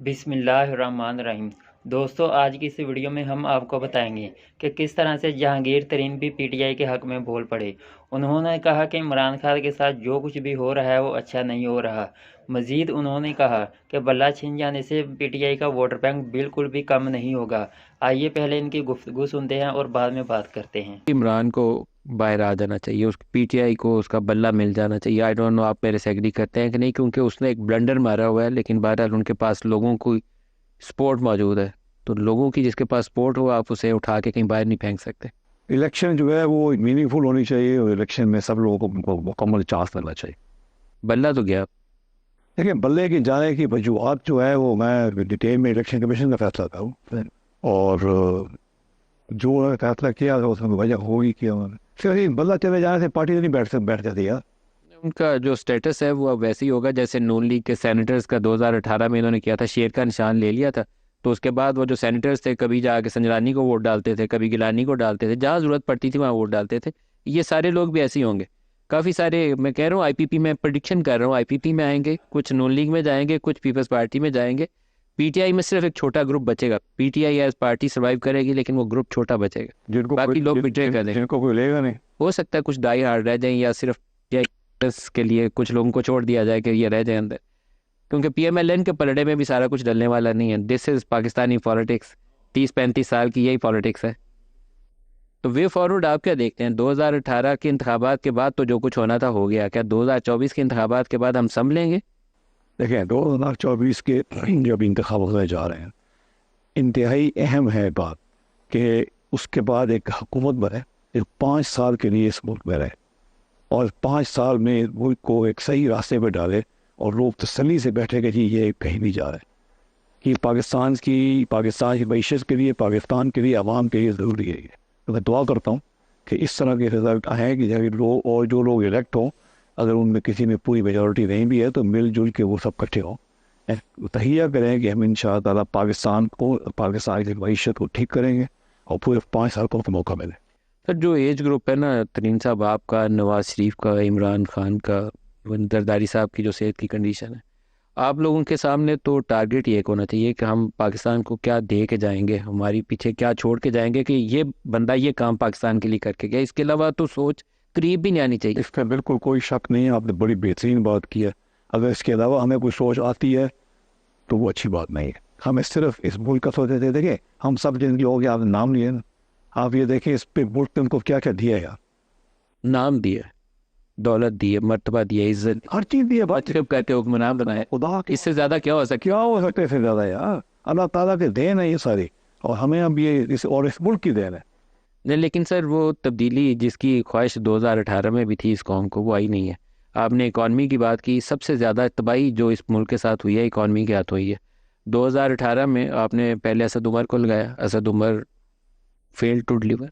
बिस्मिल्लाहिर्रहमानिर्रहीम। दोस्तों, आज की इस वीडियो में हम आपको बताएंगे कि किस तरह से जहांगीर तरीन भी पीटीआई के हक में बोल पड़े। उन्होंने कहा कि इमरान खान के साथ जो कुछ भी हो रहा है वो अच्छा नहीं हो रहा। मजीद उन्होंने कहा कि बल्ला छिन जाने से पीटीआई का वोटर बैंक बिल्कुल भी कम नहीं होगा। आइए पहले इनकी गुफ्तगू सुनते हैं और बाद में बात करते हैं। इमरान को बाहर आ जाना चाहिए, उस पीटीआई को उसका बल्ला मिल जाना चाहिए। आई डोंट नो आप मेरे से एग्री करते हैं कि नहीं, क्योंकि उसने एक ब्लंडर मारा हुआ है, लेकिन बहरहाल उनके पास लोगों की सपोर्ट मौजूद है। तो लोगों की जिसके पास सपोर्ट हो, आप उसे उठा के कहीं बाहर नहीं फेंक सकते। इलेक्शन जो है वो मीनिंगफुल होनी चाहिए और इलेक्शन में सब लोगों को मुकम्मल चांस मिलना चाहिए। बल्ला तो गया। देखिए, बल्ले की जाने की वजूहत जो है वो मैं डिटेल में इलेक्शन कमीशन का फैसला करूँ और जो उन्होंने फैसला किया था उसमें वजह होगी कि उन्होंने फिर बल्ला चले जाने से पार्टी तो नहीं बैठ जाती यार। उनका जो स्टेटस है वो अब वैसे ही होगा जैसे नून लीग के सेनेटर्स का 2018 में इन्होंने किया था, शेर का निशान ले लिया था। तो उसके बाद वो जो सेनेटर्स थे, कभी जाके संजरानी को वोट डालते थे, कभी गिलानी को डालते थे, जहाँ जरूरत पड़ती थी वहाँ वोट डालते थे। ये सारे लोग भी ऐसे ही होंगे। काफ़ी सारे, मैं कह रहा हूँ आईपीपी में प्रिडिक्शन कर रहा हूँ, आईपीपी में आएंगे, कुछ नून लीग में जाएंगे, कुछ पीपल्स पार्टी में जाएंगे। पीटीआई में सिर्फ एक छोटा ग्रुप बचेगा। पीटीआई एज पार्टी सर्वाइव करेगी, लेकिन वो ग्रुप छोटा बचेगा। बाकी लोग बिट्रे कर देंगे। जिनको कोई लेगा नहीं। हो सकता है कुछ डाई हार्ड रह जाए, या सिर्फ के लिए कुछ लोगों को छोड़ दिया जाए कि ये रह जाए अंदर। क्योंकि पीएमएलएन के पलड़े में भी सारा कुछ डलने वाला नहीं है। This is Pakistani politics. 30-35 साल की यही पॉलिटिक्स है। तो वे फॉरवर्ड आप क्या देखते हैं? 2018 के इंतखाबात के बाद तो जो कुछ होना था हो गया। क्या 2024 के इंतखाबात के बाद हम संभलेंगे? देखें, 2024 के जो अभी इंतखाब होने जा रहे हैं, इंतहाई अहम है बात कि उसके बाद एक हुकूमत बने जो 5 साल के लिए इस मुल्क में रहे और 5 साल में मुल्क को एक सही रास्ते पर डाले और लोग तसल्ली से बैठे कि जी ये कहीं नहीं जा रहा है। कि पाकिस्तान की मीशत के लिए, पाकिस्तान के लिए, आवाम के लिए ज़रूरी है ये। तो मैं दुआ करता हूँ कि इस तरह के रिजल्ट आए कि जब लोग और जो लोग इलेक्ट हों, अगर उनमें किसी में पूरी मेजॉरिटी नहीं भी है तो मिलजुल के वो सब इकट्ठे हों, तहिया करें कि हम इंशाअल्लाह पाकिस्तान की मीशत को ठीक करेंगे और पूरे 5 साल को मौका मिले। सर, जो एज ग्रुप है ना, तरीन साहब आपका, नवाज शरीफ का, इमरान खान का, जरदारी साहब की जो सेहत की कंडीशन है, आप लोगों के सामने तो टारगेट ये एक होना चाहिए कि हम पाकिस्तान को क्या दे के जाएंगे, हमारी पीछे क्या छोड़ के जाएंगे कि ये बंदा ये काम पाकिस्तान के लिए करके गया। इसके अलावा तो सोच करीब भी नहीं आनी चाहिए। इस पर बिल्कुल कोई शक नहीं है, आपने बड़ी बेहतरीन बात की है। अगर इसके अलावा हमें कोई सोच आती है तो वो अच्छी बात नहीं है। हमें सिर्फ इस मुल्क का सोचते थे। देखिए, हम सब जिन लोगों के आपने नाम लिए ना, आप ये देखिए इस पे मुल्क ने उनको क्या क्या दिया है यार। नाम दिया, दौलत दी है, मर्तबा दिया, इज्जत, हर चीज़ दी है भाई। मतलब कहते हो हुक्मरान बनाए। खुदा के इससे ज्यादा क्या हो सकता? क्या हो सकते से ज़्यादा यार। अल्लाह ताला के देन है ये सारी, और हमें अब ये इस मुल्क की देन है। नहीं, लेकिन सर वो तब्दीली जिसकी ख्वाहिश 2018 में भी थी इस कौम को, वो आई नहीं है। आपने इकॉनमी की बात की, सबसे ज़्यादा तबाही जो इस मुल्क के साथ हुई है इकॉनमी के हाथ हुई है। 2018 में आपने पहले असद उमर को लगाया, Asad Umar fail to deliver.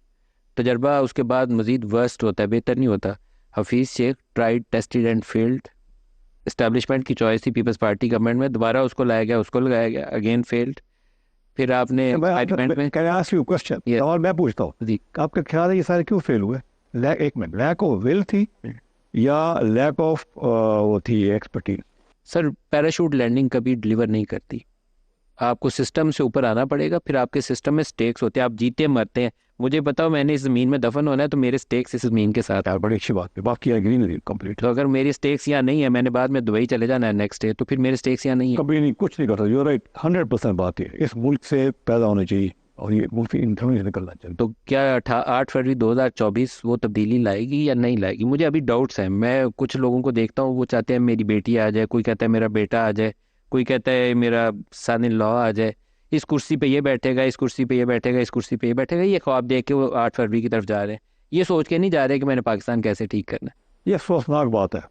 तजर्बा उसके बाद मज़ीद वर्स्ट होता है, बेहतर नहीं होता। Hafeez Shaikh tried tested and failed. Establishment की चॉइस थी पीपल्स पार्टी गवर्नमेंट में, दोबारा उसको लाया गया, उसको लगाया गया, अगेन फेल्ड। फिर आपने पार्लियामेंट में। Can I ask you question? ये और मैं पूछता हूँ, जी, आपका ख्याल है ये सारे क्यों फेल हुए? एक मिनट, लैक ऑफ विल थी या लैक ऑफ वो थी एक्सपर्टीज? सर पैराशूट लैंडिंग कभी डिलीवर नहीं करती। आपको सिस्टम से ऊपर आना पड़ेगा, फिर आपके सिस्टम में स्टेक्स होते हैं, आप जीते मरते हैं। मुझे बताओ, मैंने इस ज़मीन में दफन होना है तो मेरे स्टेक्स इस ज़मीन के साथ। यार बड़ी अच्छी बात है, बाकी एग्री नहीं कंप्लीट। तो अगर मेरी स्टेक्स यहाँ नहीं है, मैंने बाद में दुबई चले जाना है नेक्स्ट डे, तो फिर मेरे स्टेक्स यहाँ नहीं है। कभी नहीं, कुछ नहीं करता। यू राइट, 100% बात है। इस मुल्क से पैदा होना चाहिए और ये मुल्क से इंटरव्यू निकलना चाहिए। तो क्या 8 फरवरी 2024 वो तब्दीली लाएगी या नहीं लाएगी? मुझे अभी डाउट्स हैं। मैं कुछ लोगों को देखता हूँ, वो चाहते हैं मेरी बेटी आ जाए, कोई कहता है मेरा बेटा आ जाए, कोई कहता है मेरा सन इन लॉ आ जाए, इस कुर्सी पे ये बैठेगा, इस कुर्सी पे ये बैठेगा, इस कुर्सी पे ये बैठेगा। ये ख्वाब देख के वो 8 फरवरी की तरफ जा रहे हैं। ये सोच के नहीं जा रहे कि मैंने पाकिस्तान कैसे ठीक करना है। ये अफसोसनाक बात है।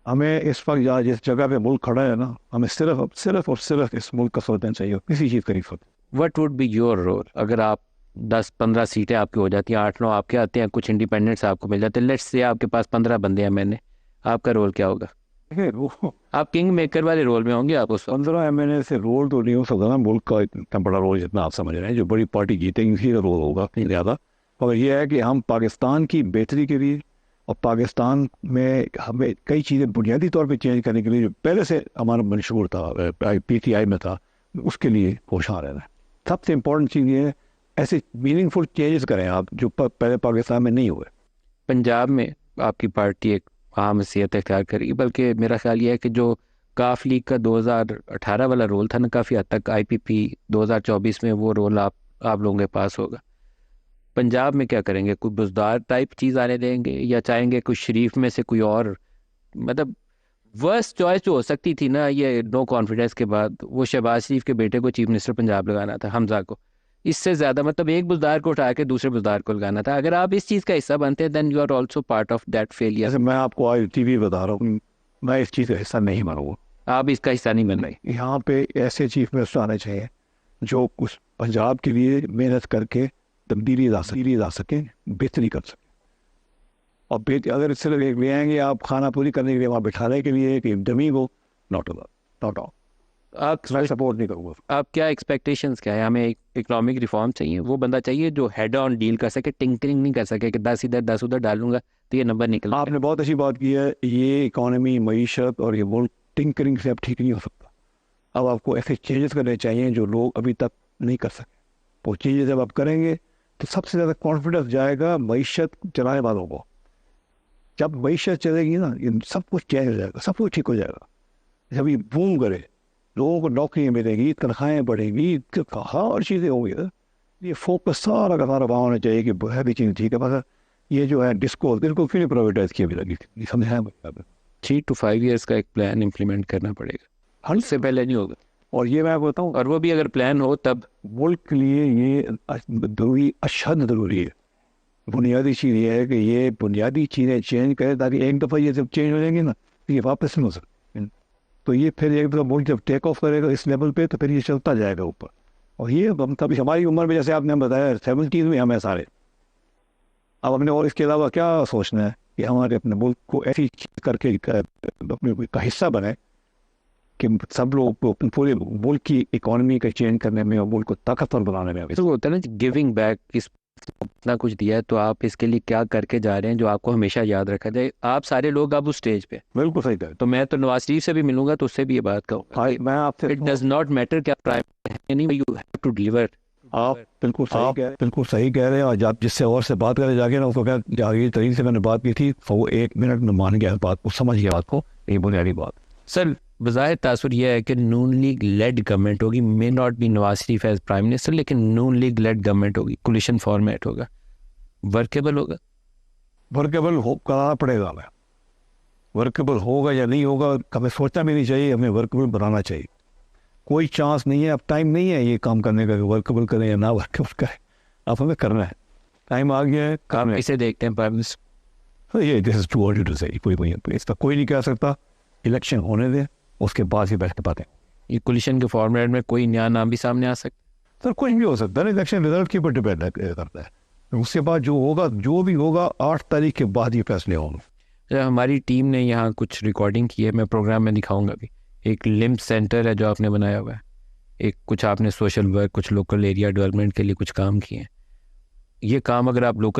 हमें इस वक्त जहाँ जिस जगह पे मुल्क खड़ा है ना, हमें सिर्फ और सिर्फ इस मुल्क का सोचना चाहिए, किसी चीज़ का नहीं सोचना। What would be your role अगर आप 10-15 सीटें आपकी हो जाती हैं, 8-9 आपके आते हैं, कुछ इंडिपेंडेंट्स आपको मिल जाते हैं, लेट्स से आपके पास 15 बंदे हैं, मैंने, आपका रोल क्या होगा? देखिए, वो आप किंग मेकर वाले रोल में होंगे आप उस वक्त। 15 MNA से रोल तो नहीं हो सकता ना मुल्क का, इतना बड़ा रोल जितना आप समझ रहे हैं। जो बड़ी पार्टी जीतेगी उसी का रोल होगा ज़्यादा। मगर यह है कि हम पाकिस्तान की बेहतरी के लिए और पाकिस्तान में हमें कई चीज़ें बुनियादी तौर पे चेंज करने के लिए जो पहले से हमारा मंशूर था, PTI में था, उसके लिए होशियार रहना है। सबसे इम्पोर्टेंट चीज़ ये है, ऐसे मीनिंगफुल चेंजेस करें आप जो पहले पाकिस्तान में नहीं हुए। पंजाब में आपकी पार्टी एक अहम हैसियत इख्तियार करेगी, बल्कि मेरा ख्याल ये है कि जो काफ लीग का 2018 वाला रोल था ना, काफ़ी हद तक IPP 2024 में वो रोल आप लोगों के पास होगा। पंजाब में क्या करेंगे? कोई बुजदार टाइप चीज़ आने देंगे या चाहेंगे कुछ शरीफ में से कोई और? मतलब वर्स्ट चॉइस जो हो सकती थी ना, ये नो कॉन्फिडेंस के बाद, वो शहबाज शरीफ के बेटे को चीफ मिनिस्टर पंजाब लगाना था, हमजा को। इससे ज़्यादा मतलब एक बुजदार को उठा के दूसरे बुजदार को लगाना था। अगर आप इस चीज़ का हिस्सा बनते हैं then you are also part of that failure. जैसे मैं आपको आज TV बता रहा हूँ, मैं इस चीज़ का हिस्सा नहीं बनूंगा। आप इसका हिस्सा नहीं बन रहे। यहाँ पे ऐसे चीफ मिनिस्टर आने चाहिए जो उस पंजाब के लिए मेहनत करके तब्दीली ला सकें, बेहतरी कर सकें। और अगर सिर्फ ले आएंगे आप खाना पूरी करने के लिए, वहाँ बिठाने के लिए कि डमी को, नॉट ऑल। मैं सपोर्ट नहीं करूँगा। आप क्या एक्सपेक्टेशंस क्या है? हमें इकोनॉमिक रिफॉर्म चाहिए, वो बंदा चाहिए जो हेड ऑन डील कर सके, टिंकरिंग नहीं कर सके कि 10 इधर 10 उधर डालूंगा तो ये नंबर निकल। आपने बहुत अच्छी बात की है। ये इकॉनमी, मईशत और ये मुल्क टिंकरिंग से अब ठीक नहीं हो सकता। अब आपको ऐसे चेंजेस करने चाहिए जो लोग अभी तक नहीं कर सके। वो चीज़ें जब आप करेंगे तो सबसे ज़्यादा कॉन्फिडेंस जाएगा मईशत चलाने वालों को। जब मईशत चलेगी ना, ये सब कुछ चेंज हो जाएगा, सब कुछ ठीक हो जाएगा। जब ये बूम करे, लोगों को नौकरियाँ मिलेंगी, तनख्वाहें बढ़ेंगी, तो कहाँ और चीज़ें होंगी। ये फोकस सारा का सारा वहाँ होना चाहिए कि बुनियादी चीज़ ठीक है, मगर ये जो है डिस्को इनको क्यों नहीं प्राइवेटाइज किया भी लगी, समझाया 3 to 5 years का एक प्लान इम्प्लीमेंट करना पड़ेगा, उससे पहले नहीं होगा। और ये मैं बताऊँ, और वो भी अगर प्लान हो तब। मुल्क के लिए ये ज़रूरी, अशद ज़रूरी है। बुनियादी चीज़ ये है कि ये बुनियादी चीज़ें चेंज करें, ताकि एक दफ़ा ये जब चेंज हो जाएंगी ना तो ये वापस नहीं हो सकती। तो ये फिर एक दफ़ा मुल्क जब टेक ऑफ करेगा इस लेवल पे, तो फिर ये चलता जाएगा ऊपर। और ये हम तभी हमारी उम्र में, जैसे आपने बताया 70s में हमें सारे, अब हमने और इसके अलावा क्या सोचना है कि हमारे अपने मुल्क को ऐसी चीज़ करके अपने का हिस्सा बने कि सब लोग को पूरे मुल्क की इकोनॉमी का चेंज करने में और मुल्क को ताकतवर बनाने में। तो होता है ना गिविंग बैक, इस इतना कुछ दिया है तो आप इसके लिए क्या करके जा रहे हैं जो आपको हमेशा याद रखा जाए। आप सारे लोग अब उस स्टेज पे। बिल्कुल सही कहा। तो मैं तो नवाज शरीफ से भी मिलूंगा तो उससे भी ये बात कहूँगा, मैं आपसे, इट डज नॉट मैटर क्या प्राइम है नहीं, यू हैव टू डिलीवर। आप बिल्कुल सही कह रहे हैं। और आप जिससे और से बात करें जाके ना, उसको क्या जागीर तरीके से मैंने बात की थी, तो वो 1 मिनट में मान गया बात को, समझ गया बात को। ये बुनियादी बात सर, बज़ाहिर तासुर यह है कि नून लीग लेड गवर्नमेंट होगी, may not be Nawaz Sharif as prime minister, लेकिन नून लीग लेड गवर्नमेंट होगी, कोलिशन फॉर्मेट होगा, वर्केबल होगा। वर्केबल कराना पड़ेगा हमें। वर्केबल होगा या नहीं होगा हमें सोचना भी नहीं चाहिए, हमें वर्केबल बनाना चाहिए। कोई चांस नहीं है, अब टाइम नहीं है ये काम करने का, वर्केबल करें या ना वर्केबल करें, अब हमें करना है। टाइम आ गया है, काम है। इसे देखते हैं प्राइम मिनिस्टर। ये this is too early to say, इसका कोई नहीं कह सकता। इलेक्शन होने दें, उसके बाद ही बैठ पाते हैं। ये कोलिशन के फॉर्मेट में कोई नया नाम भी सामने आ सकता सर कुछ भी हो सकता है, इलेक्शन रिजल्ट के ऊपर डिपेंड करता है। उसके बाद जो होगा, जो भी होगा 8 तारीख के बाद ही फैसले होंगे। हमारी टीम ने यहाँ कुछ रिकॉर्डिंग की है, मैं प्रोग्राम में दिखाऊंगा भी। एक लिम्ब सेंटर है जो आपने बनाया हुआ है, एक कुछ आपने सोशल वर्क, कुछ लोकल एरिया डेवलपमेंट के लिए कुछ काम किए हैं। ये काम अगर आप लोकल